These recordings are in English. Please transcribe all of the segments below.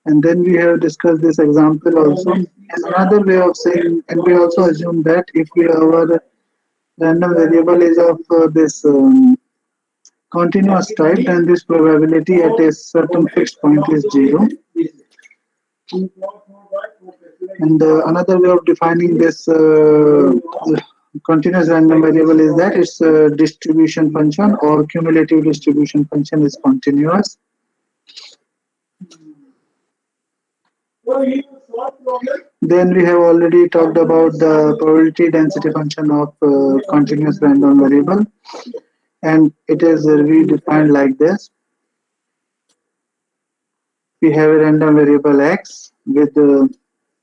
And then we have discussed this example also. And another way of saying, and we also assume that if we our random variable is of this continuous type, then this probability at a certain fixed point is zero. And another way of defining this continuous random variable is that its distribution function or cumulative distribution function is continuous. Then we have already talked about the probability density function of continuous random variable, and it is redefined like this. We have a random variable x with the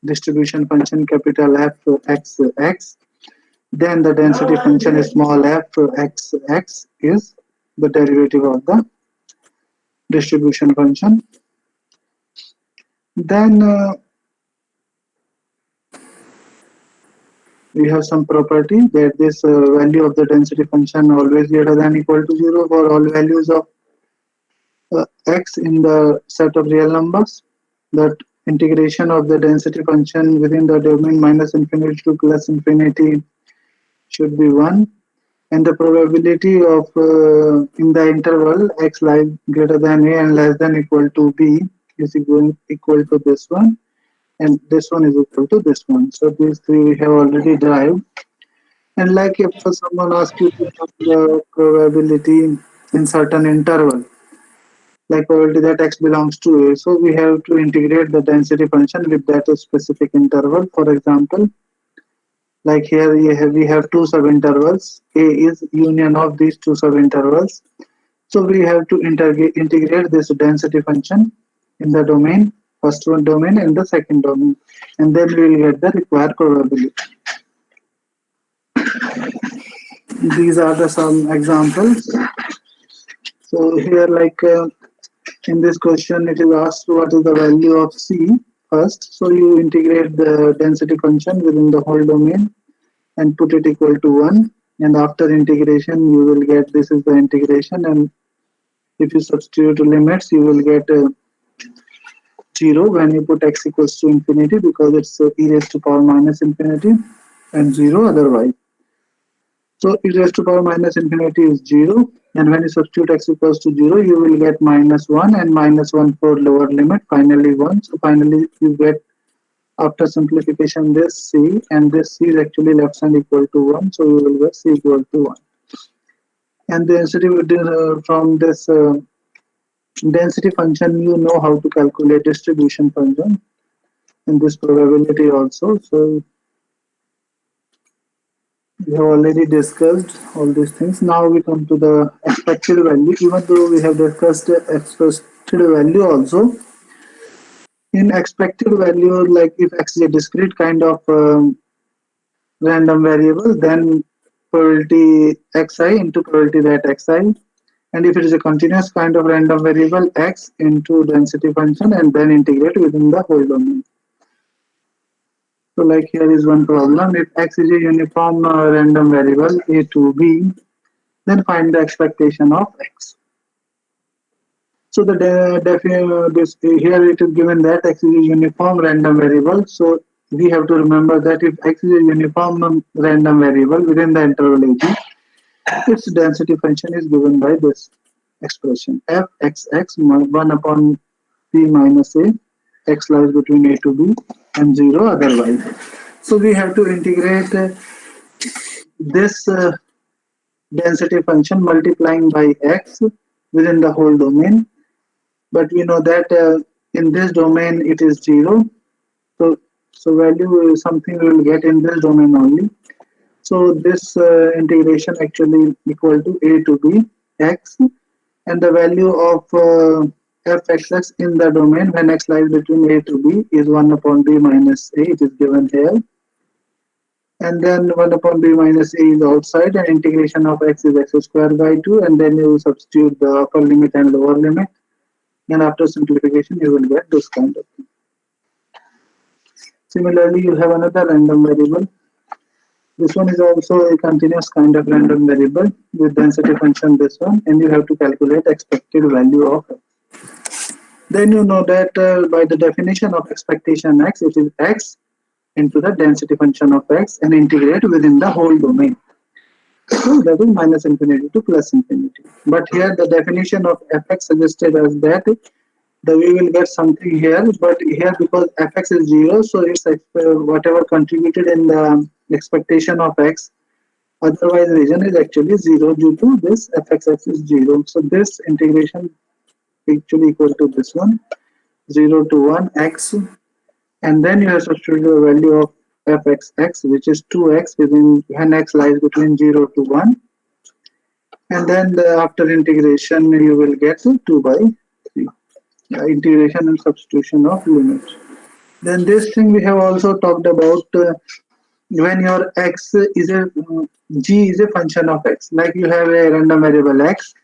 distribution function capital F x x. Then the density function is small f x x is the derivative of the distribution function. Then we have some property that this value of the density function always greater than equal to 0 for all values of x in the set of real numbers. That integration of the density function within the domain minus infinity to plus infinity should be 1, and the probability of in the interval x lies greater than a and less than equal to b is equal to this one, and this one is equal to this one. So these three we have already derived. And like if someone asks you to find the probability in certain interval, like probability that x belongs to a, so we have to integrate the density function with that specific interval. For example, like here we have two subintervals. A is union of these two subintervals. So we have to integrate this density function in the domain, first one domain and the second domain, and then we will get the required probability. These are the some examples. So here, like in this question, it is asked what is the value of C first. So you integrate the density function within the whole domain and put it equal to 1. And after integration, you will get this is the integration. And if you substitute limits, you will get 0 when you put x equals to infinity, because it's e raised to power minus infinity, and 0 otherwise. So e raised to power minus infinity is 0, and when you substitute x equals to 0, you will get minus 1 and minus 1 for lower limit, finally 1. So finally you get, after simplification, this c, and this c is actually left hand equal to 1, so you will get c equal to 1. And the density from this density function, you know how to calculate distribution function and this probability also. So we have already discussed all these things. Now we come to the expected value. Even though we have discussed the expected value also, in expected value, like if x is a discrete kind of random variable, then probability xi into probability that xi. And if it is a continuous kind of random variable, x into density function and then integrate within the whole domain. So like here is one problem. If x is a uniform random variable a to b, then find the expectation of x. So the this here it is given that x is a uniform random variable. So we have to remember that if x is a uniform random variable within the interval a b, its density function is given by this expression f(x(x) 1 upon b minus a, x lies between a to b, and 0 otherwise. So we have to integrate this density function multiplying by x within the whole domain. But we know that in this domain it is 0. So value is something we will get in this domain only. So this integration actually equal to a to b x, and the value of f(x(x) in the domain when x lies between a to b is 1 upon b minus a. It is given here. And then 1 upon b minus a is outside, and integration of x is x squared by 2, and then you substitute the upper limit and lower limit, and after simplification you will get this kind of thing. Similarly, you have another random variable. This one is also a continuous kind of random variable with density function this one, and you have to calculate expected value of x. Then you know that by the definition of expectation x, it is x into the density function of x and integrate within the whole domain. So that is minus infinity to plus infinity. But here the definition of fx suggested as that we will get something here, but here because fx is 0, so it's whatever contributed in the expectation of x, otherwise region is actually 0 due to this fxx is 0. So this integration actually equal to this one, 0 to 1 x, and then you have substituted the value of fxx, which is 2x within when x lies between 0 to 1, and then after integration you will get 2 by 3. Integration and substitution of limits. Then this thing we have also talked about when your x is a g is a function of x, like you have a random variable x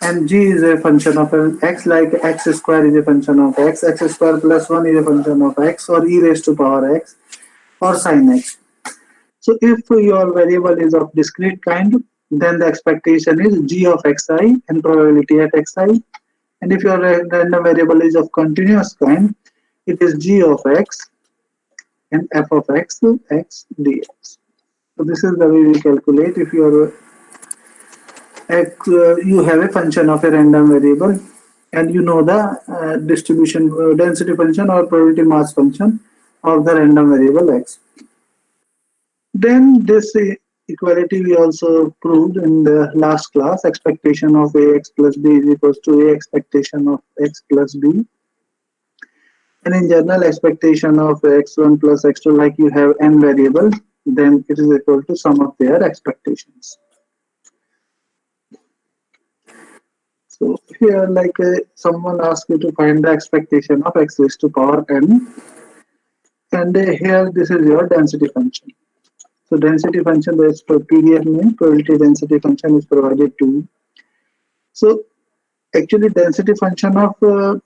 and g is a function of x, like x square is a function of x square plus 1 is a function of x, or e raised to power x, or sin x. So if your variable is of discrete kind, then the expectation is g of xi and probability at xi. And if your random variable is of continuous kind, it is g of x and f of x dx. So this is the way we calculate if your you have a function of a random variable and you know the distribution density function or probability mass function of the random variable x. Then this equality we also proved in the last class, expectation of ax plus b is equals to a expectation of x plus b. And in general, expectation of x1 plus x2, like you have n variable, then it is equal to sum of their expectations. So here, like someone asks you to find the expectation of x raised to power n, and here this is your density function. So density function, there is for PDF name, probability density function is provided to you. So actually density function of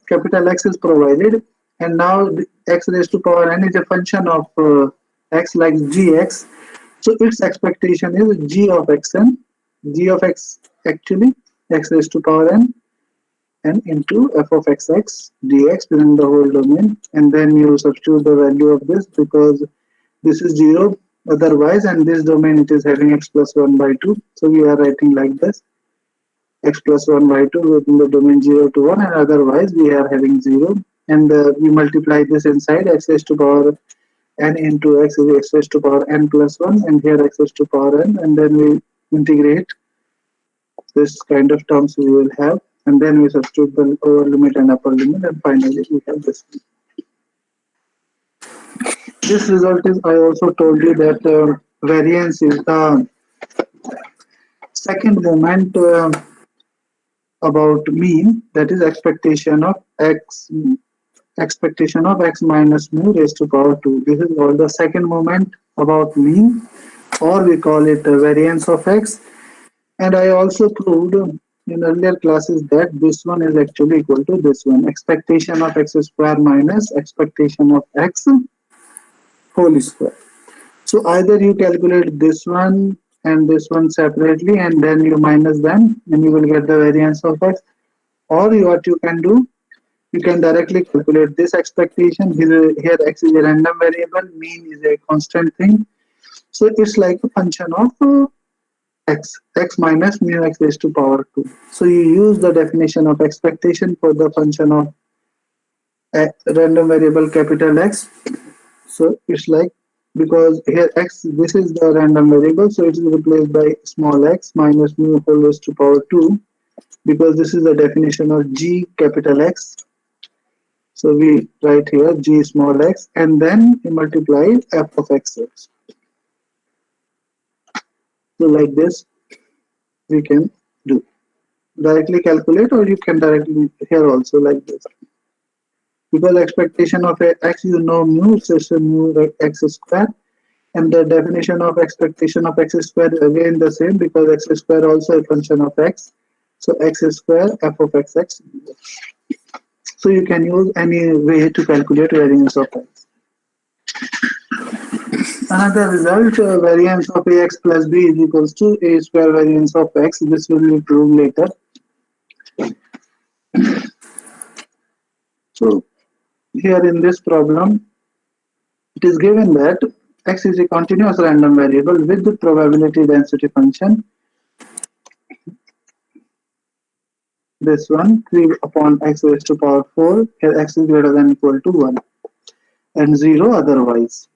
capital X is provided, and now x raised to power n is a function of x, like gx. So its expectation is g of xn, g of x actually x raised to power n, and into f of xx dx within the whole domain, and then you substitute the value of this because this is 0 otherwise, and this domain it is having x plus 1 by 2. So we are writing like this, x plus 1 by 2 within the domain 0 to 1, and otherwise we are having 0. And we multiply this inside x raised to power n into x is x raised to power n plus 1, and here x raised to power n, and then we integrate this kind of terms we will have, and then we substitute the lower limit and upper limit, and finally we have this. This result is, I also told you that variance is the second moment about mean, that is expectation of x minus mu raised to power 2. This is called the second moment about mean, or we call it variance of x. And I also proved in earlier classes that this one is actually equal to this one, expectation of x square minus expectation of x whole square. So either you calculate this one and this one separately, and then you minus them, and you will get the variance of x. Or what you can do, you can directly calculate this expectation. Here x is a random variable, mean is a constant thing. So it's like a function of x minus mu x raised to power 2. So you use the definition of expectation for the function of random variable capital X. So it's like, because here x, this is the random variable, so it is replaced by small x minus mu whole raised to power 2, because this is the definition of g capital X. So we write here g small x, and then we multiply f of x. So like this we can do, directly calculate, or you can directly here also like this, because expectation of x, you know, mu, so it's mu x square, and the definition of expectation of x square again the same, because x square also a function of x, so x square f of xx. So you can use any way to calculate variance of x. Another result, variance of ax plus b is equals to a square variance of x. This will be proved later. So here in this problem, it is given that x is a continuous random variable with the probability density function. This one 3 upon x raised to power 4, here x is greater than equal to 1 and 0 otherwise.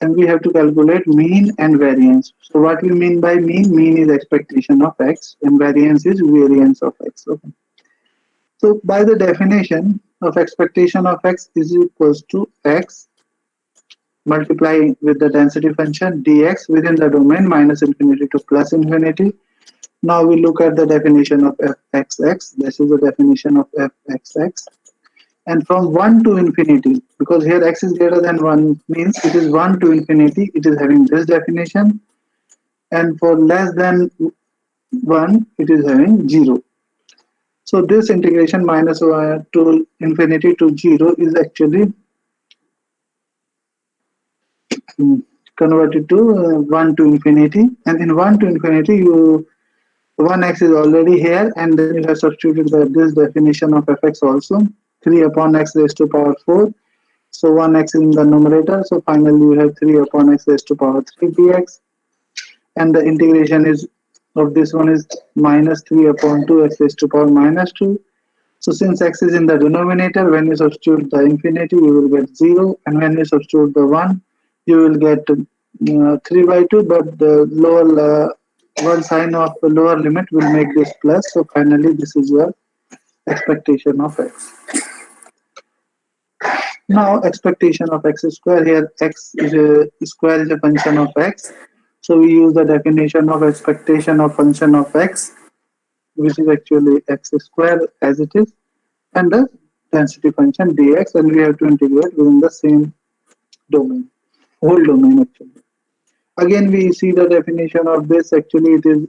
And we have to calculate mean and variance. So what we mean by mean? Mean is expectation of x and variance is variance of x. Okay. So by the definition of expectation of x is equals to x multiply with the density function dx within the domain minus infinity to plus infinity. Now we look at the definition of fxx. This is the definition of fxx. And from 1 to infinity, because here x is greater than 1 means it is 1 to infinity, it is having this definition. And for less than 1, it is having 0. So this integration minus 1 to infinity to 0 is actually converted to 1 to infinity. And in 1 to infinity, you 1x is already here, and then you have substituted this definition of fx also 3 upon x raised to power 4. So 1x in the numerator, so finally you have 3 upon x raised to power 3 dx, and the integration is of this one is minus 3 upon 2 x raised to power minus 2. So since x is in the denominator, when you substitute the infinity, you will get 0, and when you substitute the 1, you will get 3 by 2, but the lower one sign of the lower limit will make this plus. So finally, this is your expectation of x. Now, expectation of x square, here x is a square is a function of x. So we use the definition of expectation of function of x, which is actually x square as it is, and the density function dx, and we have to integrate within the same domain, whole domain actually. Again, we see the definition of this, actually it is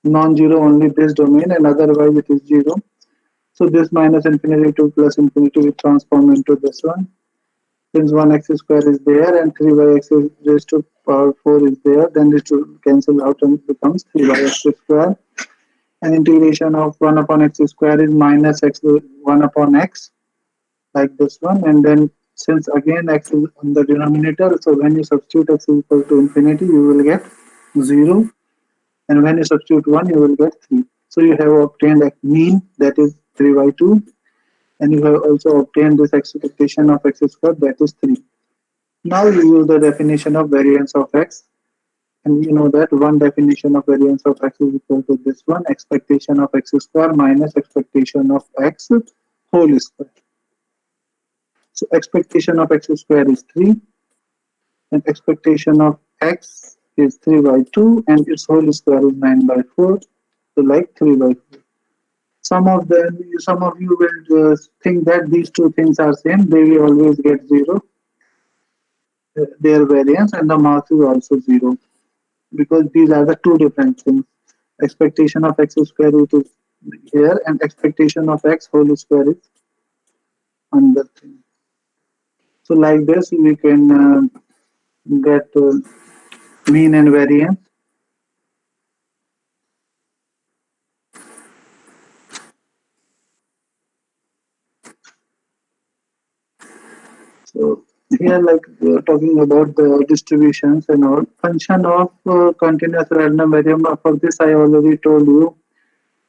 non-zero only this domain, and otherwise it is 0. So this minus infinity to plus infinity will transform into this one. Since 1x square is there and 3 by x is raised to power 4 is there, then this will cancel out and becomes 3 by x square. And integration of 1 upon x square is minus x 1 upon x, like this one. And then since again x is on the denominator, so when you substitute x is equal to infinity, you will get 0. And when you substitute 1, you will get 3. So you have obtained a mean, that is 3 by 2. And you have also obtained this expectation of x square, that is 3. Now you use the definition of variance of x. And you know that one definition of variance of x is equal to this one, expectation of x square minus expectation of x whole square. So expectation of x square is 3, and expectation of x is 3 by 2, and its whole square is 9 by 4. So like 3 by 4. Some of you will think that these two things are same. They will always get 0. Their variance and the marks is also 0, because these are the two different things. Expectation of x square root is here, and expectation of x whole square is another thing. So like this, we can get mean and variance. So here, like we are talking about the distributions and all. Function of continuous random variable. For this, I already told you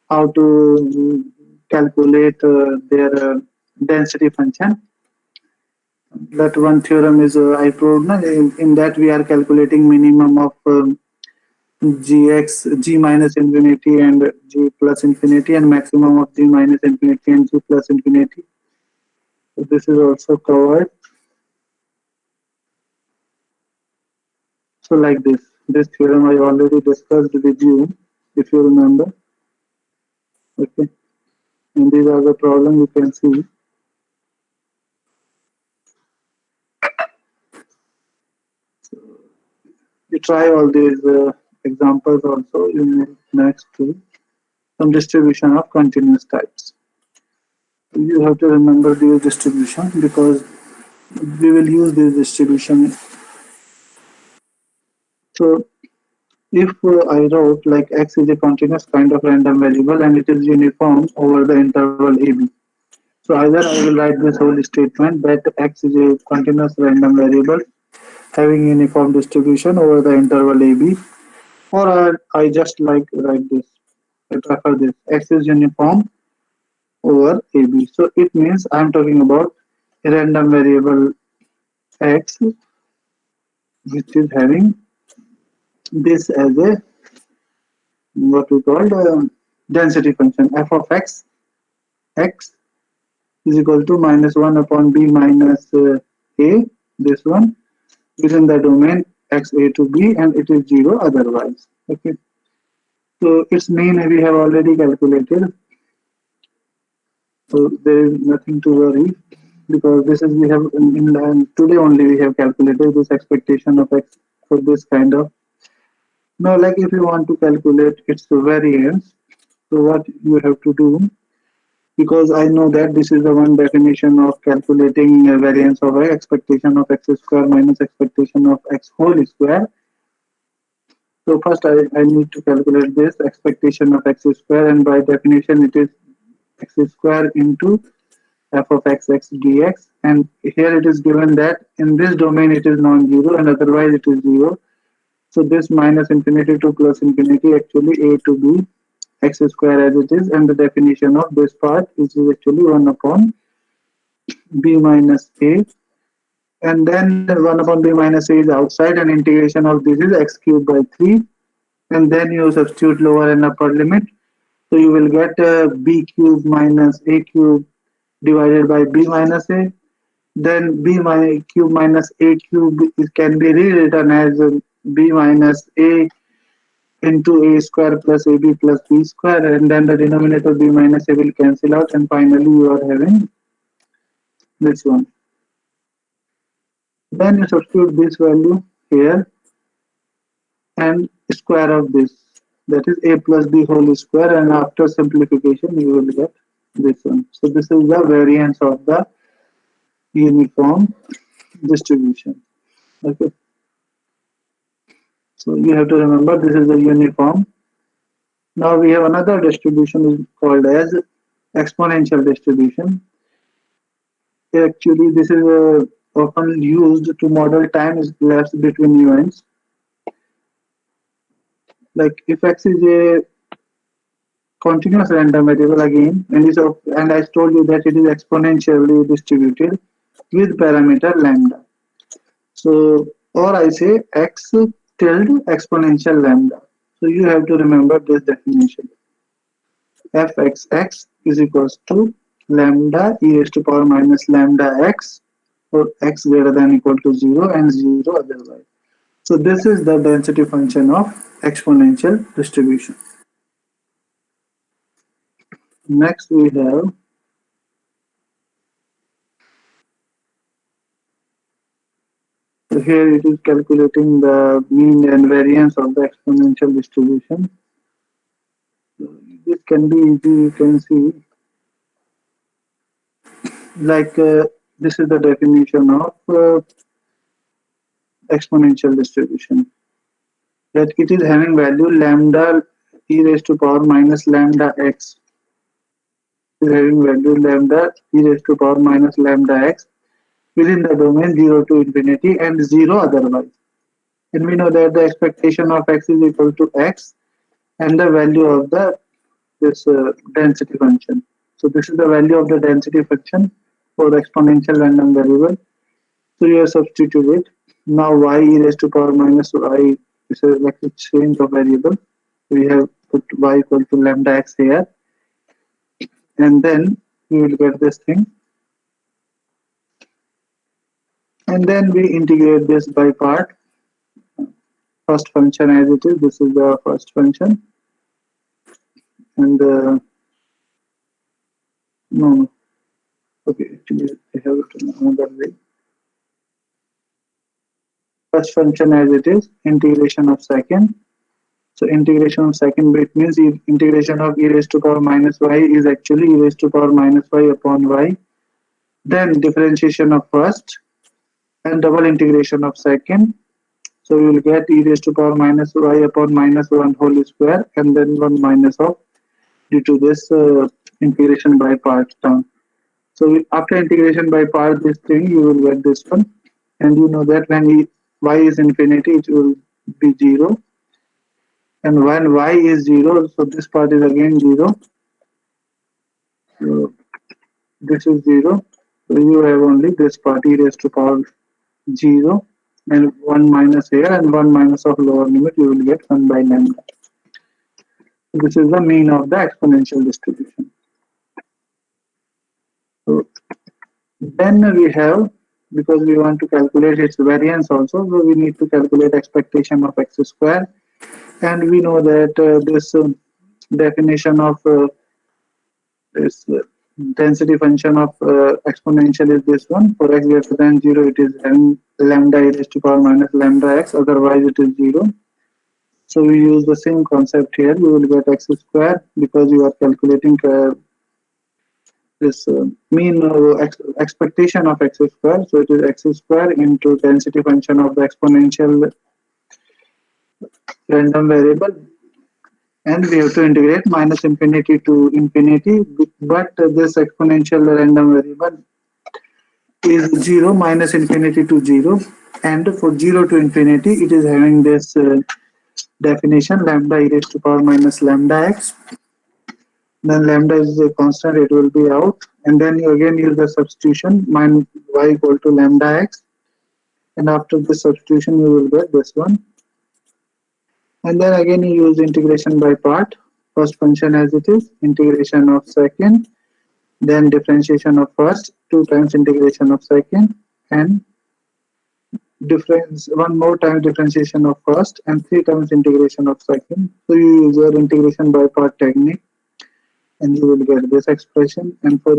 how to calculate their density function. That one theorem is I proved. In that we are calculating minimum of g minus infinity and g plus infinity, and maximum of g minus infinity and g plus infinity. So this is also covered. So like this theorem I already discussed with you, if you remember. Okay, and these are the problems you can see. You try all these examples also in next to some distribution of continuous types. You have to remember this distribution because we will use this distribution. So if I wrote like x is a continuous kind of random variable and it is uniform over the interval AB, So either I will write this whole statement that x is a continuous random variable having uniform distribution over the interval AB, or I just like write this. I prefer this. X is uniform over AB. So it means I'm talking about a random variable x which is having this as a what we call density function f of x is equal to minus 1 upon b minus a, this one within the domain x a to b, and it is 0 otherwise. Okay, so its mean we have already calculated, so there is nothing to worry because this is we have today only we have calculated this expectation of x for this kind of. Now, like if you want to calculate its variance, so what you have to do, because I know that this is the one definition of calculating variance of x, expectation of x square minus expectation of x whole square. So first I need to calculate this expectation of x square, and by definition it is x square into f of x dx, and here it is given that in this domain it is non-zero and otherwise it is 0. So this minus infinity to plus infinity actually a to b x square as it is, and the definition of this part is actually 1 upon b minus a, and then 1 upon b minus a is outside, and integration of this is x cubed by 3, and then you substitute lower and upper limit, so you will get b cube minus a cube divided by b minus a. Then cube minus a cube can be rewritten as b minus a into a square plus ab plus b square, and then the denominator b minus a will cancel out, and finally you are having this one. Then you substitute this value here and square of this, that is a plus b whole square, and after simplification you will get this one. So this is the variance of the uniform distribution. Okay, so you have to remember this is a uniform. Now we have another distribution is called as exponential distribution. Actually, this is often used to model time lapse between events. Like if x is a continuous random variable again, and I told you that it is exponentially distributed with parameter lambda. So, or I say x tilde exponential lambda. So you have to remember this definition. fxx is equals to lambda e raised to power minus lambda x, or x greater than equal to 0 and 0 otherwise. So this is the density function of exponential distribution. Next we have so here it is calculating the mean and variance of the exponential distribution. So this can be easy, you can see, like this is the definition of exponential distribution, that it is having value lambda e raised to power minus lambda x, is having value lambda e raised to power minus lambda x within the domain 0 to infinity and 0 otherwise. And we know that the expectation of x is equal to x and the value of the this density function. So this is the value of the density function for the exponential random variable. So you have substituted it. Now y e raised to power minus y is like a change of variable. We have put y equal to lambda x here, and then we will get this thing. And then we integrate this by part. First function as it is, this is the first function, and no, okay, actually I have it in another way. First function as it is, integration of second. So integration of second bit means integration of e raised to power minus y is actually e raised to power minus y upon y. Then differentiation of first and double integration of second. So we will get e raised to power minus y upon minus 1 whole square, and then 1 minus of due to this integration by part term. After integration by part this thing, you will get this one. And you know that when y is infinity, it will be 0. And when y is 0, so this part is again 0. So this is 0. So you have only this part e raised to power 0 and 1 minus here and 1 minus of lower limit, you will get 1 by lambda. This is the mean of the exponential distribution. So then we have, because we want to calculate its variance also, so we need to calculate expectation of x square. And we know that this definition of this density function of exponential is this one. For x greater than 0, it is having lambda e raised to power minus lambda x, otherwise it is 0. So we use the same concept here. You will get x square because you are calculating this mean expectation of x square. So it is x square into density function of the exponential random variable, and we have to integrate minus infinity to infinity. But this exponential random variable is 0 minus infinity to 0, and for 0 to infinity, it is having this definition lambda e raised to power minus lambda x. Then lambda is a constant, it will be out, and then you again use the substitution minus y equal to lambda x, and after the substitution you will get this one, and then again you use integration by part. First function as it is, integration of second, then differentiation of first, 2 times integration of second, and difference one more time differentiation of first, and 3 times integration of second. So you use your integration by part technique, and you will get this expression. And for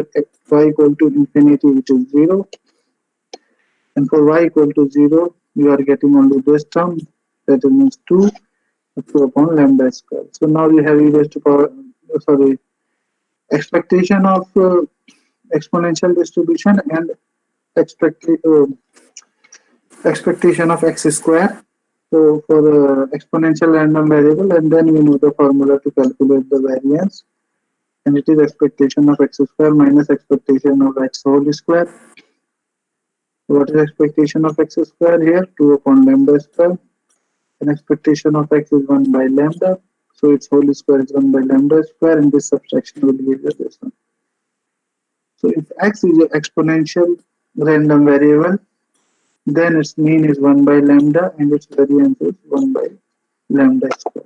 y equal to infinity, which is 0, and for y equal to 0, you are getting only this term, that means 2 upon lambda square. So now we have e raised to power, expectation of exponential distribution and expectation of x square. So for the exponential random variable, and then we know the formula to calculate the variance, and it is expectation of x square minus expectation of x whole square. So what is expectation of x square here? 2 upon lambda square, and expectation of x is 1 by lambda, so its whole square is 1 by lambda square, and this subtraction will give you this one. So if x is an exponential random variable, then its mean is 1 by lambda and its variance is 1 by lambda square.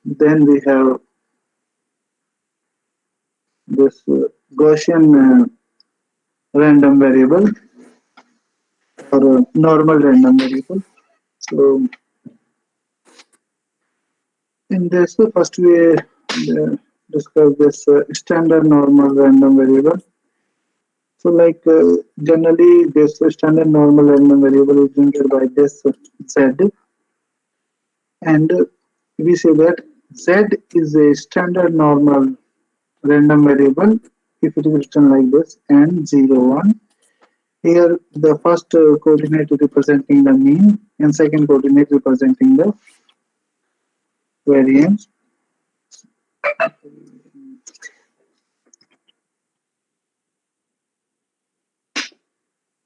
Then we have this Gaussian random variable or normal random variable. So in this, first we discuss this standard normal random variable. So like generally this standard normal random variable is denoted by this z, and we say that z is a standard normal random variable if it is written like this, and 0 1. Here the first coordinate representing the mean and second coordinate representing the variance.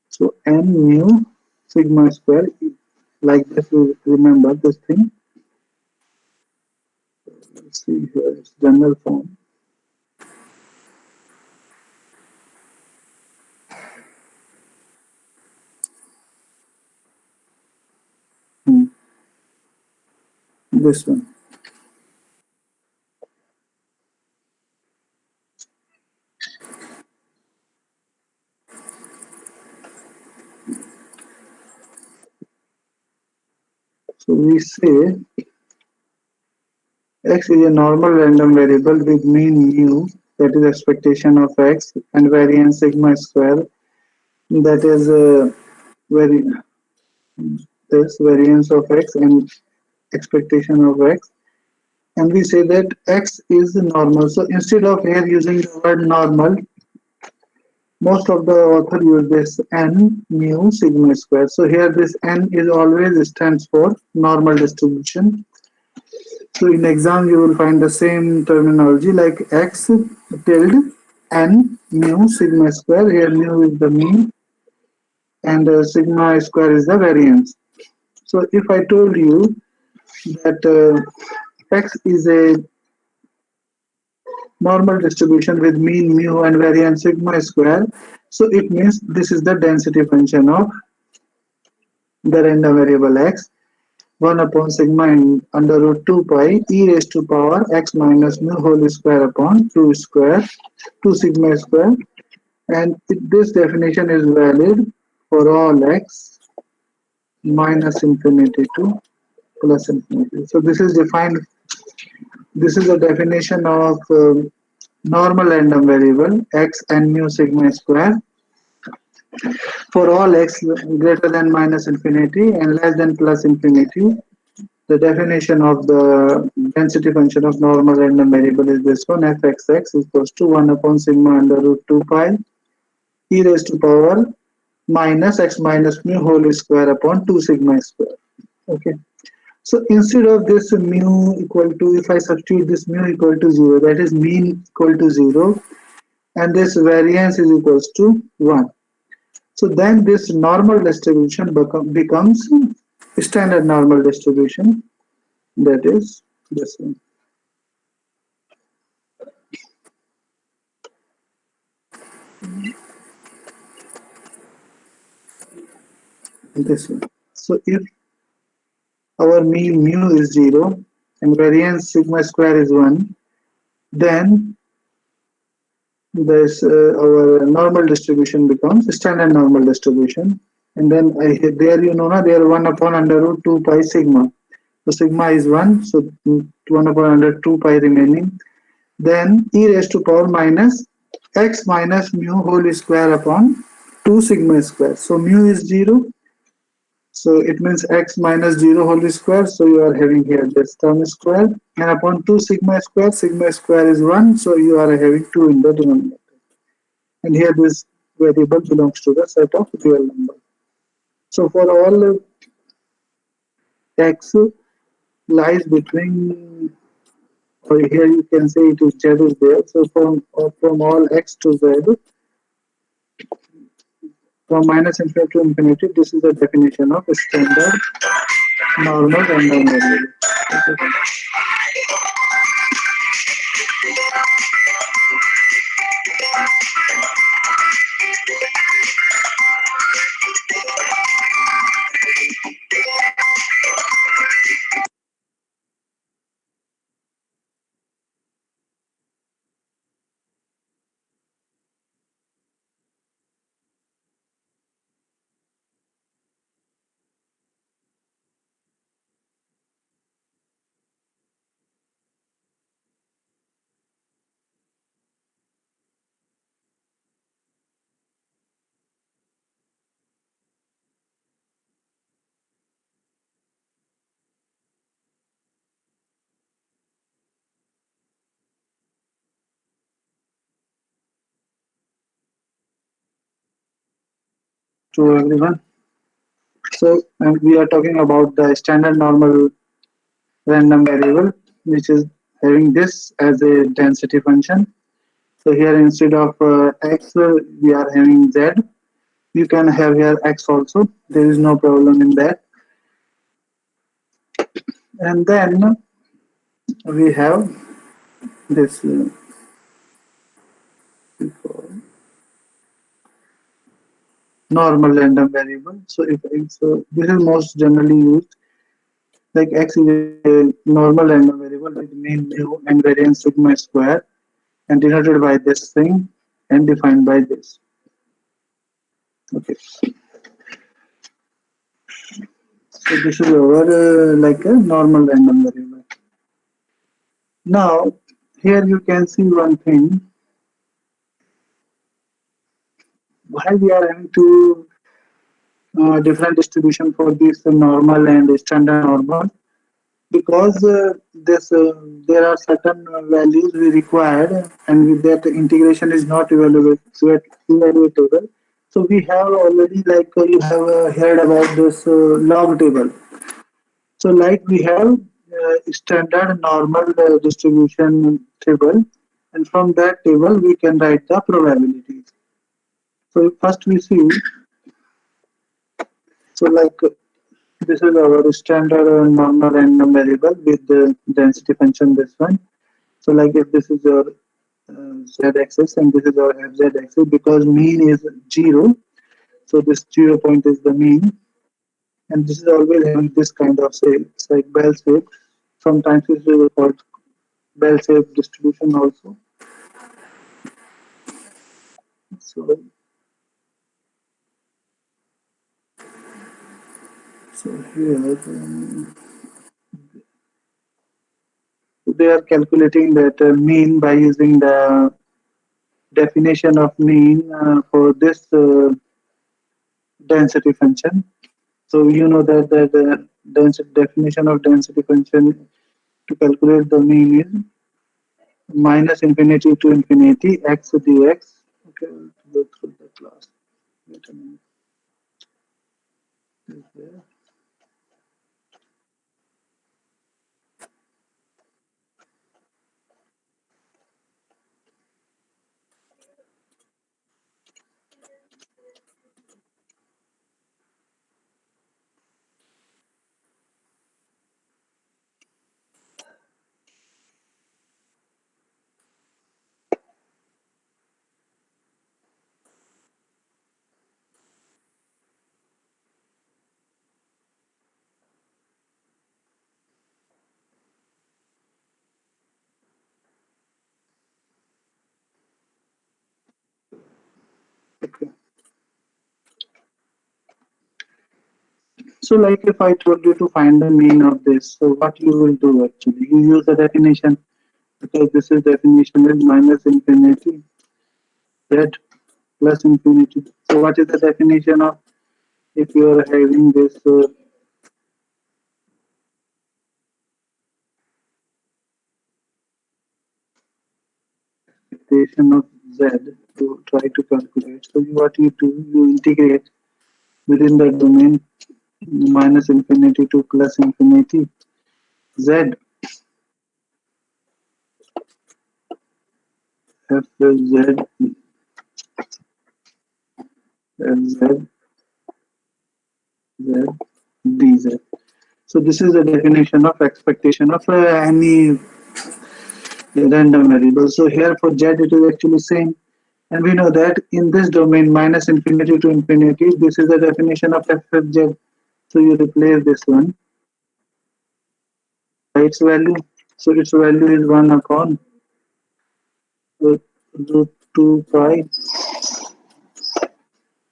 So n mu sigma square, like this, we remember this thing. Let's see here, it's general form. This one. So we say x is a normal random variable with mean mu, that is expectation of x, and variance sigma square, that is this variance of x and expectation of x. And we say that x is normal. So instead of here using the word normal, Most of the author use this n mu sigma square. So here this n is always stands for normal distribution. So in exam you will find the same terminology like x tilde n mu sigma square. Here mu is the mean and sigma square is the variance. So if I told you that x is a normal distribution with mean mu and variance sigma square, so it means this is the density function of the random variable x, 1 upon sigma and under root 2 pi e raised to power x minus mu whole square upon 2 square 2 sigma square, and this definition is valid for all x minus infinity to plus infinity. So this is the definition of normal random variable x and mu sigma square for all x greater than minus infinity and less than plus infinity. The definition of the density function of normal random variable is this one: fxx equals to 1 upon sigma under root 2 pi e raised to power minus x minus mu whole square upon 2 sigma square. Okay. So instead of this mu equal to, if I substitute this mu equal to 0, that is mean equal to 0, and this variance is equals to 1. So then this normal distribution becomes standard normal distribution, that is this one. This one. So if our mean mu is 0 and variance sigma square is 1, then this our normal distribution becomes standard normal distribution. And then there you know there 1 upon under root 2 pi sigma. So sigma is 1, so 1 upon under 2 pi remaining. Then e raised to power minus x minus mu whole square upon 2 sigma square. So mu is 0. So it means x minus 0 whole square. So you are having here this term square. And upon 2 sigma square is 1. So you are having 2 in the denominator. And here this variable belongs to the set of real number. So for all x lies between, or here you can say it is z is there. So from all x to z, from minus infinity to infinity, this is the definition of standard normal random variable. Okay. To everyone. So we are talking about the standard normal random variable, which is having this as a density function. So here instead of x, we are having z. You can have here x also. There is no problem in that. And then we have this normal random variable. So if so, this is most generally used. Like x is a normal random variable with mean mu and variance sigma square, and denoted by this thing and defined by this. Okay, so this is our like a normal random variable. Now here you can see one thing, why we are having two different distribution for this normal and standard normal. because this there are certain values we required, and with that integration is not evaluatable. So we have already, like you have heard about this log table. So like we have standard normal distribution table, and from that table we can write the probabilities. So first we see, so like this is our standard normal random variable with the density function, this one. So like if this is your z-axis and this is our fz-axis, because mean is 0, so this 0 point is the mean, and this is always having this kind of shape. It's like bell shape. Sometimes it is called bell shape distribution also. So so here they are calculating that mean by using the definition of mean for this density function. So you know that the density definition of density function to calculate the mean is minus infinity to infinity x dx. Okay, go through the class. Wait a minute. Is there? Okay. So like if I told you to find the mean of this, so what you will do actually? You use the definition, because this is definition is minus infinity z plus infinity. So what is the definition of, if you are having this equation of z to try to calculate? So what you do, you integrate within the domain minus infinity to plus infinity z f z f z z dz. So this is the definition of expectation of any random variable. So here for z it is actually same, and we know that in this domain minus infinity to infinity, this is the definition of f of z. So you replace this one by its value. So its value is 1 upon root 2 pi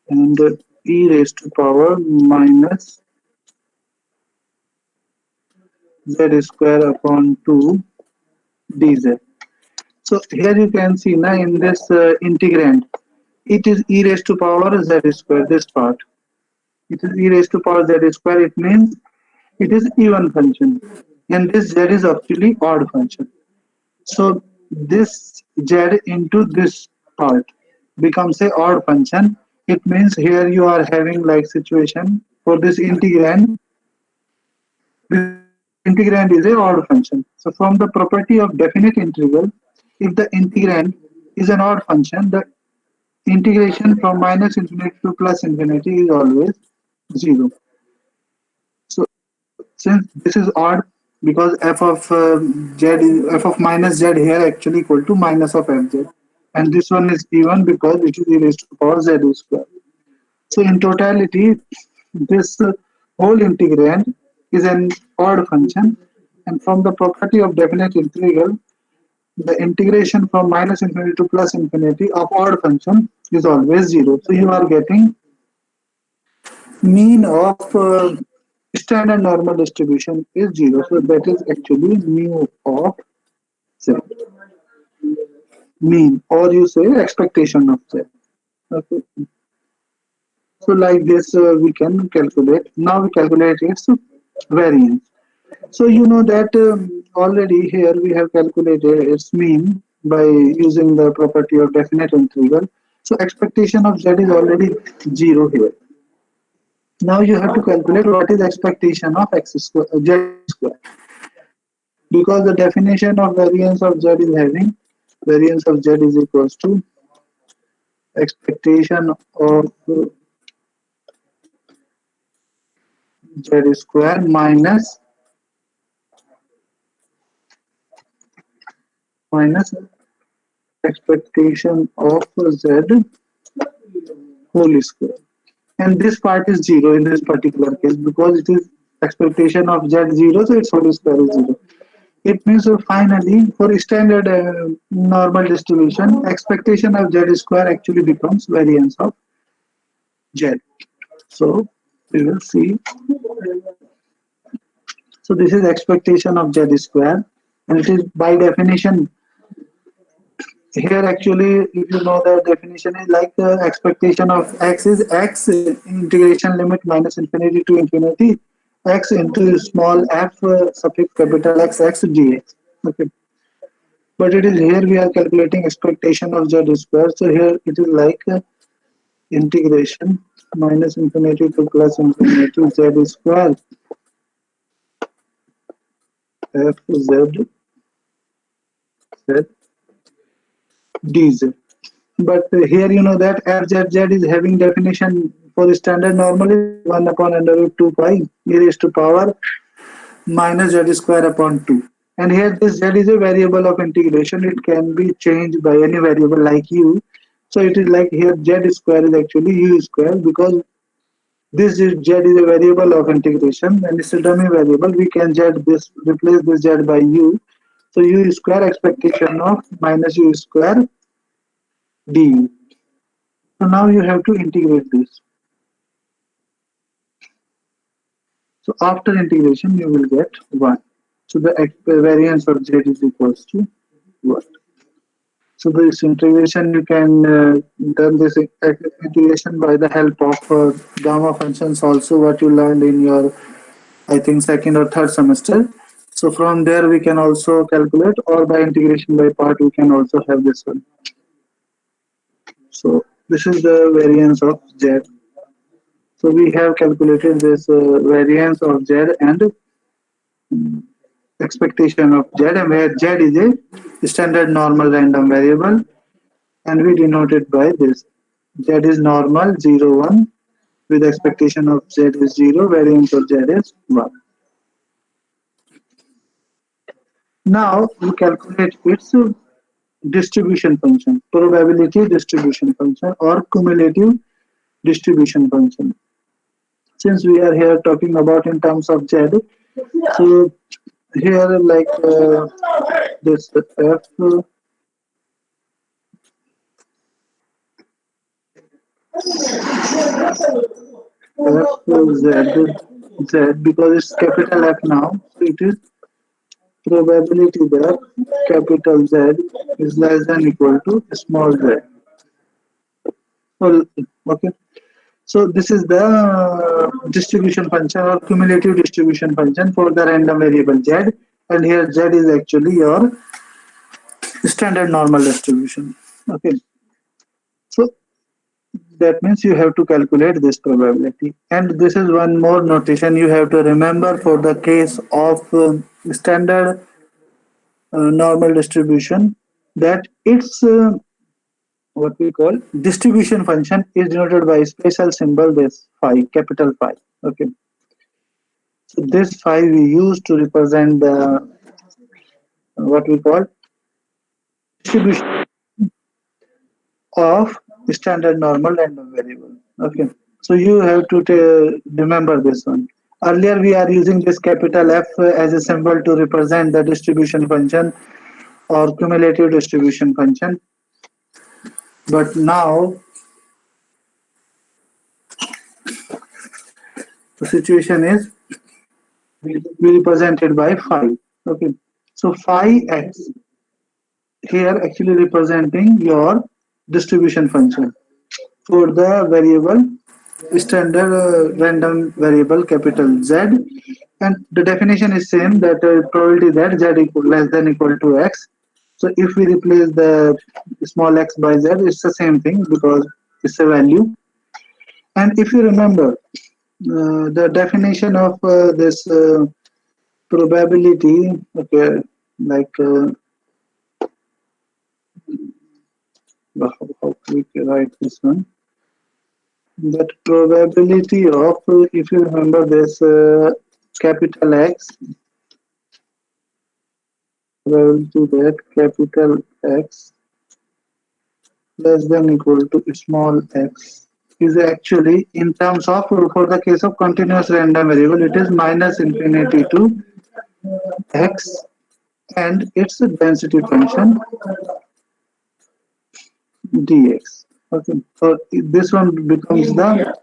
and e raised to power minus z square upon 2 dz. So here you can see now in this integrand, it is e raised to power z square, this part. It is e raised to power z square, it means it is even function. And this z is actually odd function. So this z into this part becomes a odd function. It means here you are having like situation for this integrand. This integrand is a odd function. So from the property of definite integral, if the integrand is an odd function, the integration from minus infinity to plus infinity is always 0. So since this is odd, because f of f of minus z here actually equal to minus of fz, and this one is even because it is e raised to power z square. So in totality, this whole integrand is an odd function, and from the property of definite integral, the integration from minus infinity to plus infinity of odd function is always 0. So you are getting mean of standard normal distribution is 0. So that is actually mu of z, mean, or you say expectation of z. Okay. So like this we can calculate. Now we calculate its variance. So you know that already here we have calculated its mean by using the property of definite integral. So expectation of z is already 0 here. Now you have to calculate what is expectation of x square, z square. Because the definition of variance of z is having variance of z is equals to expectation of z square minus expectation of z whole square. And this part is 0 in this particular case because it is expectation of z 0, so its whole square is 0. It means finally for standard normal distribution, expectation of z square actually becomes variance of z. So we will see. So this is expectation of z square, and it is by definition here actually if you know the definition is like the expectation of x is x integration limit minus infinity to infinity x into small f suffix capital X x dx. Okay, but it is here we are calculating expectation of z square, so here it is like integration minus infinity to plus infinity z square f z z dz. But here you know that fzz is having definition for the standard normal is 1 upon under root 2 pi e raised to power minus z square upon 2. And here this z is a variable of integration. It can be changed by any variable like u. So it is like here z square is actually u square because this is z is a variable of integration and it's a dummy variable. We can z this replace this z by u. So u square expectation of minus u square du. So now you have to integrate this. So after integration, you will get 1. So the variance of z is equals to 1. So this integration, you can done this integration by the help of gamma functions also what you learned in your, I think, second or third semester. So from there we can also calculate, or by integration by part we can also have this one. So this is the variance of z. So we have calculated this variance of z and expectation of z, and where z is a standard normal random variable, and we denote it by this. Z is normal 0 1 with expectation of z is 0, variance of z is 1. Now we calculate its distribution function, probability distribution function or cumulative distribution function. Since we are here talking about in terms of z, so here like this f f z because it's capital F now, so it is probability that capital Z is less than equal to small z. Well, okay. So this is the distribution function or cumulative distribution function for the random variable z, and here z is actually your standard normal distribution. Okay, so that means you have to calculate this probability, and this is one more notation you have to remember for the case of standard normal distribution, that its what we call distribution function is denoted by a special symbol, this phi, capital phi. Okay, so this phi we use to represent the what we call distribution of standard normal random variable. Okay, so you have to remember this one. Earlier we are using this capital F as a symbol to represent the distribution function or cumulative distribution function, but now the situation is we represent it by phi. Okay, so phi x here actually representing your distribution function for the variable standard random variable capital Z, and the definition is same, that probability that z equal less than equal to x. So if we replace the small x by z, it's the same thing because it's a value. And if you remember the definition of this probability, okay, like how we can write this one, that probability of if you remember this capital X, probability that capital X less than equal to small x is actually, in terms of, for the case of continuous random variable, it is minus infinity to x, and its density function dx. Okay, so this one becomes the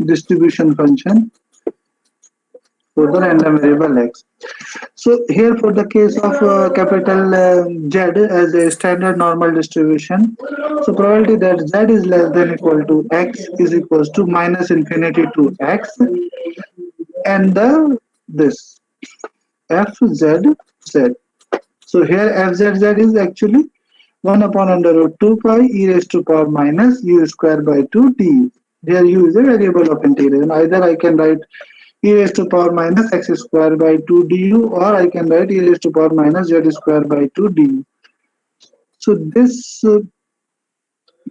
distribution function for the random variable x. So here for the case of capital Z as a standard normal distribution, so probability that Z is less than equal to x is equals to minus infinity to x, and the this fz z. So here fzz is actually 1 upon under root 2 pi e raised to power minus u square by 2 du. Here u is a variable of integration. Either I can write e raised to power minus x square by 2 du, or I can write e raised to power minus z square by 2 du. So this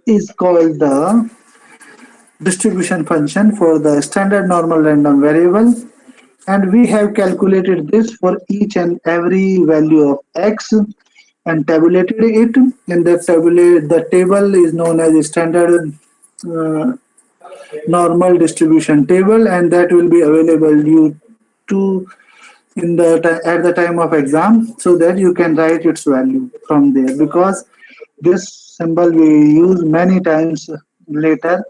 is called the distribution function for the standard normal random variable, and we have calculated this for each and every value of x and tabulated it. In the table is known as standard uh, normal distribution table, and that will be available you to in the at the time of exam, so that you can write its value from there, because this symbol we use many times later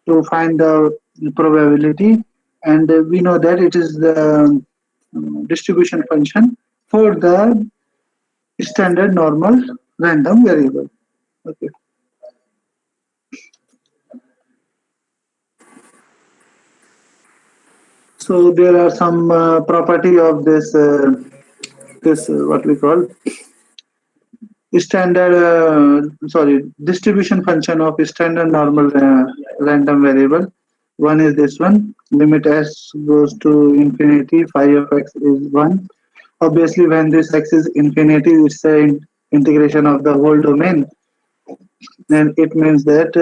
to find the probability, and we know that it is the distribution function for the standard normal random variable. Okay. So there are some property of this what we call standard sorry distribution function of standard normal random variable. One is this one, limit s goes to infinity, phi of x is 1. Obviously when this x is infinity, it's the integration of the whole domain, and it means that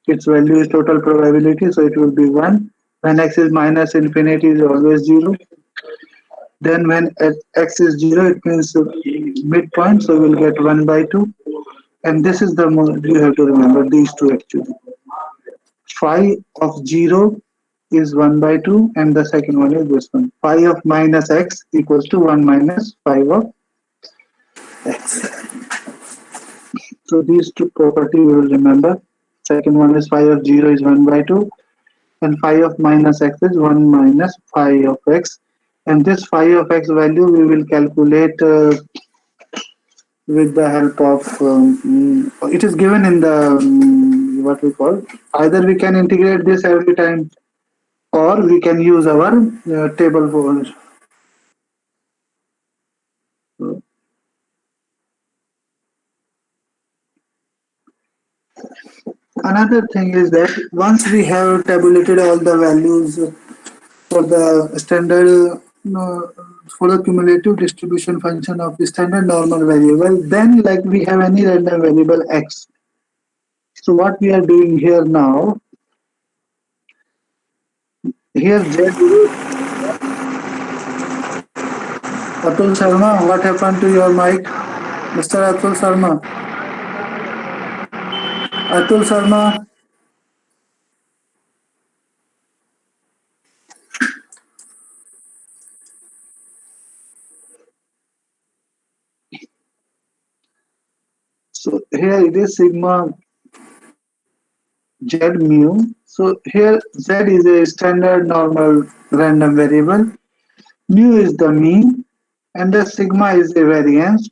its value is total probability, so it will be 1. When x is minus infinity, is always 0. Then when x is 0, it means midpoint, so we'll get 1 by 2. And this is the you have to remember these two actually. Phi of 0 is 1 by 2, and the second one is this one. Phi of minus x equals to 1 minus phi of x. So these two property we will remember. Second one is phi of 0 is 1 by 2, and phi of minus x is 1 minus phi of x. And this phi of x value we will calculate with the help of it is given in the what we call, either we can integrate this every time, or we can use our table for. Another thing is that once we have tabulated all the values for the standard for the cumulative distribution function of the standard normal variable, then like we have any random variable x. So what we are doing here now, here z, Atul Sharma, what happened to your mic? Mr. Atul Sharma. Atul Sharma. So here it is sigma z mu. So here z is a standard normal random variable, mu is the mean, and the sigma is a variance.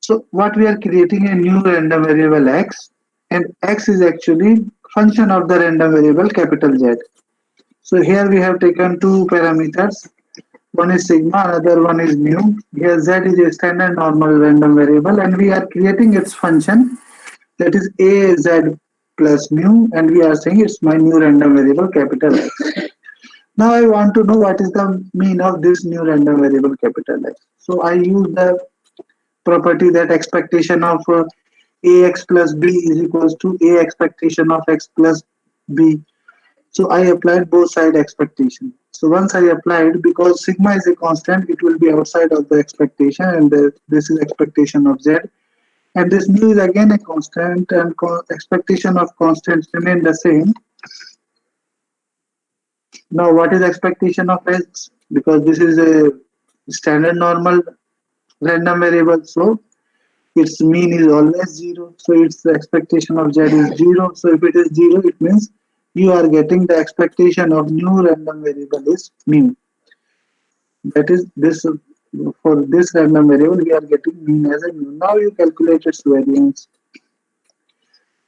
So what we are creating a new random variable x, and x is actually function of the random variable capital Z. So here we have taken two parameters, One is sigma, another one is mu. Here z is a standard normal random variable, and we are creating its function, that is a z plus mu, and we are saying it's my new random variable capital X. Now I want to know what is the mean of this new random variable capital X. So I use the property that expectation of ax plus b is equals to a expectation of x plus b. So I applied both side expectation. So once I applied, because sigma is a constant, it will be outside of the expectation, and this is expectation of z. And this mu is again a constant, and expectation of constants remain the same. Now, what is expectation of x? Because this is a standard normal random variable, so its mean is always zero. So its expectation of z is zero. So if it is zero, it means you are getting the expectation of new random variable is mu. That is this, for this random variable we are getting mean as a mu. Now you calculate its variance.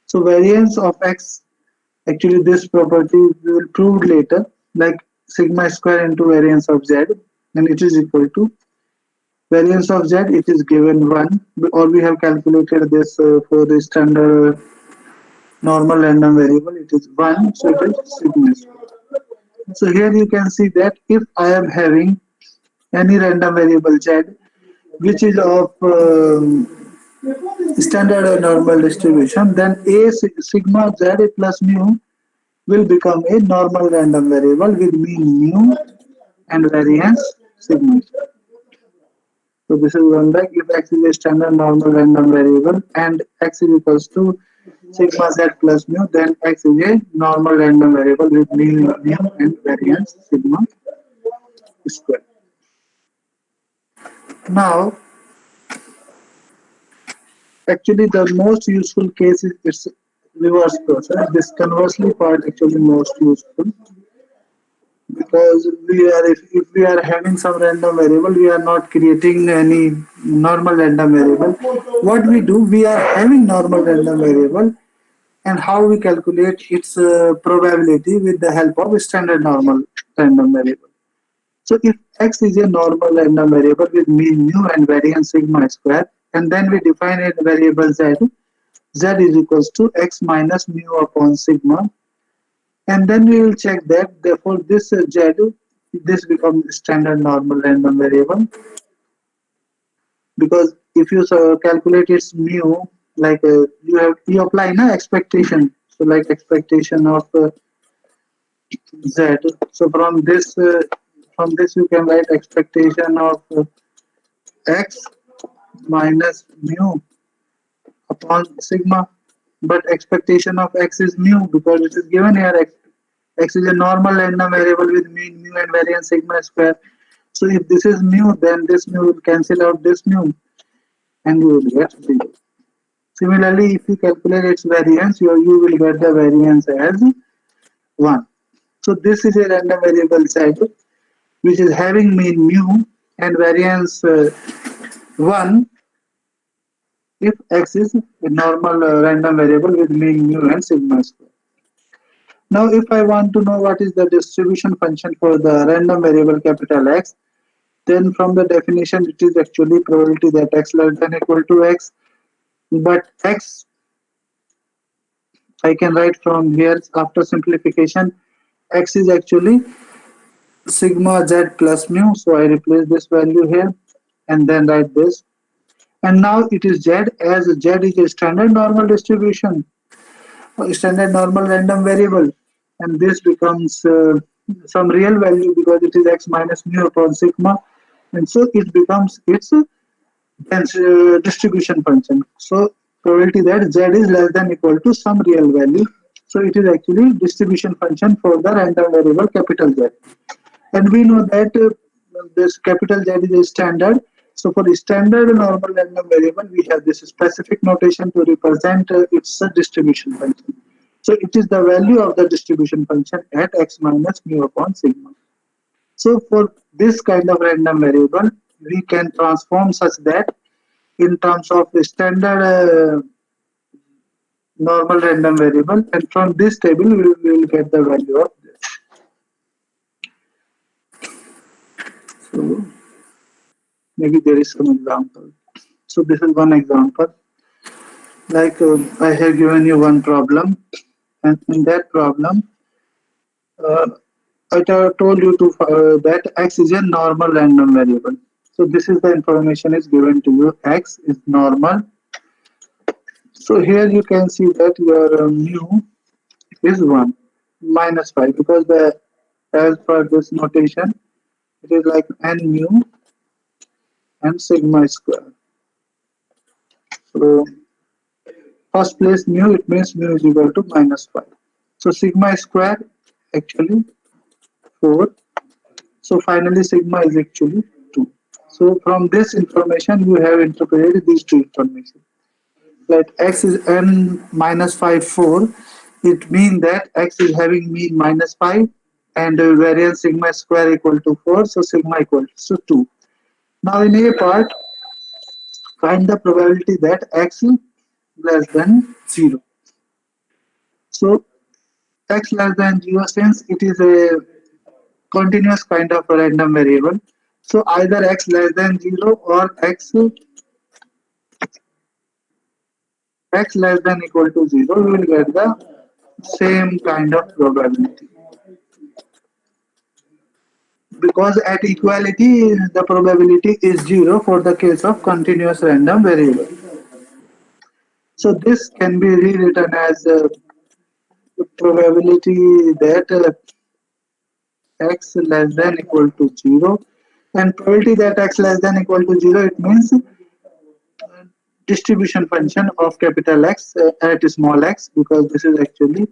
So variance of x, actually this property we will prove later, like sigma square into variance of z, and it is equal to variance of z, it is given 1, or we have calculated this for the standard normal random variable, it is 1, so it is sigma square. So here you can see that if I am having any random variable z which is of standard or normal distribution, then a sigma z plus mu will become a normal random variable with mean mu and variance sigma. So this is one back. If x is a standard normal random variable and x is equals to sigma z plus mu, then x is a normal random variable with mean mu and variance sigma square. Now, actually, the most useful case is its reverse process. This conversely part actually most useful, because if we are having some random variable, we are not creating any normal random variable. What we do, we are having normal random variable, and how we calculate its probability with the help of standard normal random variable. So if x is a normal random variable with mean mu and variance sigma square, and then we define a variable z, z is equals to x minus mu upon sigma, and then we will check that therefore this z, this becomes standard normal random variable, because if you calculate its mu, like you apply na expectation, so like expectation of z. So from this you can write expectation of x minus mu upon sigma, but expectation of x is mu because it is given here. X is a normal random variable with mean mu and variance sigma square. So if this is mu, then this mu will cancel out this mu, and you will get 0. Similarly, if you calculate its variance, you will get the variance as 1. So this is a random variable set which is having mean mu and variance 1 if x is a normal random variable with mean mu and sigma square. Now if I want to know what is the distribution function for the random variable capital X, then from the definition it is actually probability that x less than equal to x, but x I can write from here after simplification, x is actually sigma z plus mu, so I replace this value here and then write this. And now it is z, as z is a standard normal distribution, standard normal random variable, and this becomes some real value because it is x minus mu upon sigma, and so it becomes its distribution function. So probability that z is less than equal to some real value, so it is actually distribution function for the random variable capital Z. And we know that this capital Z is a standard. So for the standard normal random variable, we have this specific notation to represent its distribution function. So it is the value of the distribution function at x minus mu upon sigma. So for this kind of random variable, we can transform such that in terms of the standard normal random variable, and from this table we will get the value of this. So maybe there is some example. So this is one example. Like I have given you one problem, and in that problem, uh, told you to that x is a normal random variable. So this is the information is given to you. X is normal. So here you can see that your mu is 1 minus 5 because the as per this notation it is like n mu and sigma square. So first place mu, it means mu is equal to minus 5. So sigma square actually 4. So finally sigma is actually 2. So from this information you have interpreted these two information. That x is n minus 5 4, it means that x is having mean minus 5 and variance sigma square equal to 4, so sigma equals to 2. Now in a part, find the probability that x is less than 0. So x less than 0, since it is a continuous kind of a random variable, so either x less than 0 or x less than equal to 0, we will get the same kind of probability. Because at equality the probability is 0 for the case of continuous random variable. So this can be rewritten as probability that x less than equal to 0, and probability that x less than equal to 0, it means distribution function of capital X at small x, because this is actually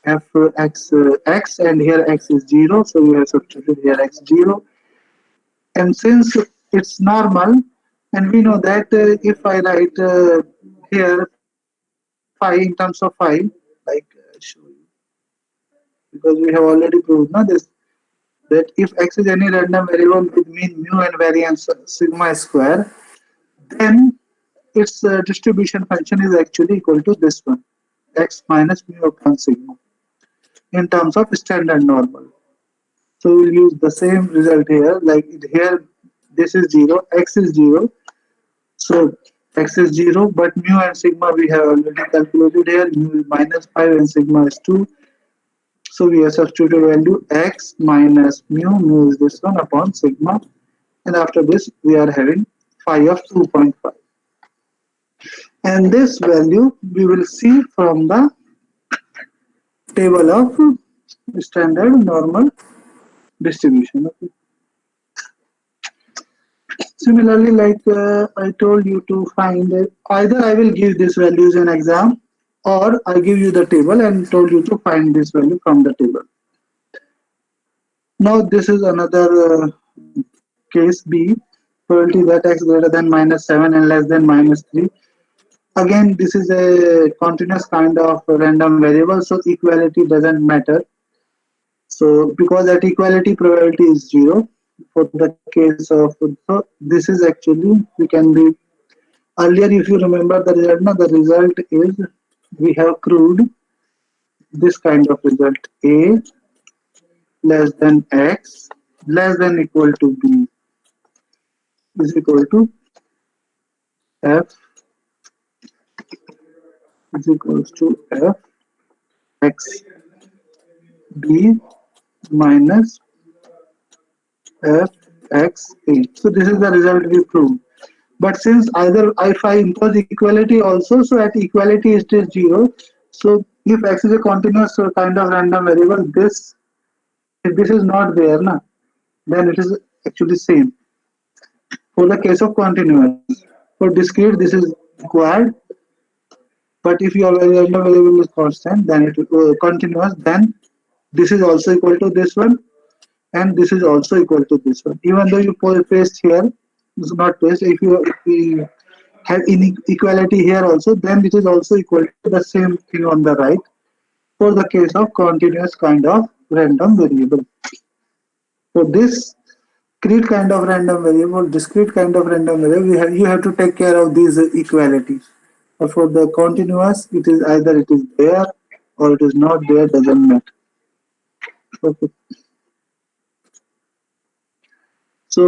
f x x, and here x is 0, so we have substituted here x 0. And since it's normal, and we know that if I write here phi in terms of phi, like show you, because we have already proved now this, that if x is any random variable with mean mu and variance sigma square, then its distribution function is actually equal to this one, x minus mu upon sigma, in terms of standard normal. So we'll use the same result here, like here this is 0, x is 0. So x is 0, but mu and sigma we have already calculated here. Mu is minus 5 and sigma is 2. So we have substituted value x minus mu is this one upon sigma. And after this, we are having phi of 2.5. And this value we will see from the table of standard normal distribution. Okay. Similarly, like I told you to find either I will give these values in exam, or I give you the table and told you to find this value from the table. Now this is another case B, probability that x greater than minus 7 and less than minus 3. Again, this is a continuous kind of random variable, so equality doesn't matter. So because at equality probability is 0 for the case of, so this is actually, we can be, earlier if you remember the result, no, the result is we have proved this kind of result: a less than x less than equal to b is equal to f is equals to f x b minus f x a. So this is the result we proved. But since either if I impose equality also, so at equality it is 0. So if x is a continuous kind of random variable, this, if this is not there, na, then it is actually same. For the case of continuous, for discrete this is required. But if your random variable is constant, then it continuous, then this is also equal to this one, and this is also equal to this one. Even though you paste here, it's not paste. If we have inequality here also, then it is also equal to the same thing on the right for the case of continuous kind of random variable. So this discrete kind of random variable, discrete kind of random variable, you have to take care of these equalities. But for the continuous, it is either it is there or it is not there, doesn't matter. Okay. So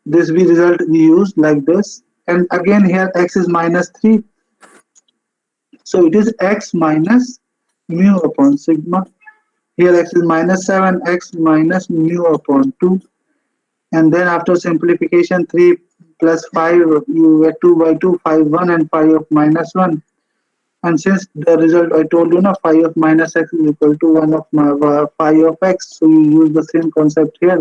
this v result we use like this. And again here x is minus 3. So it is x minus mu upon sigma. Here x is minus 7, x minus mu upon 2. And then after simplification 3 plus 5 you get 2 by 2, 5 1 and 5 of minus 1. And since the result I told you now 5 of minus x is equal to 1 of 5 of x, so you use the same concept here.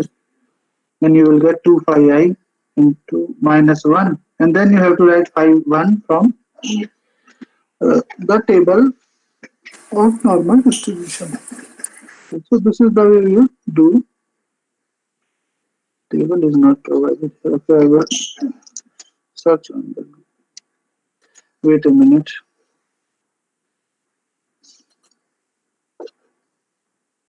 Then you will get 2 phi I into minus 1. And then you have to write phi 1 from the table of normal distribution. So this is the way you do. Table is not provided here. Okay, I will search on the. Wait a minute.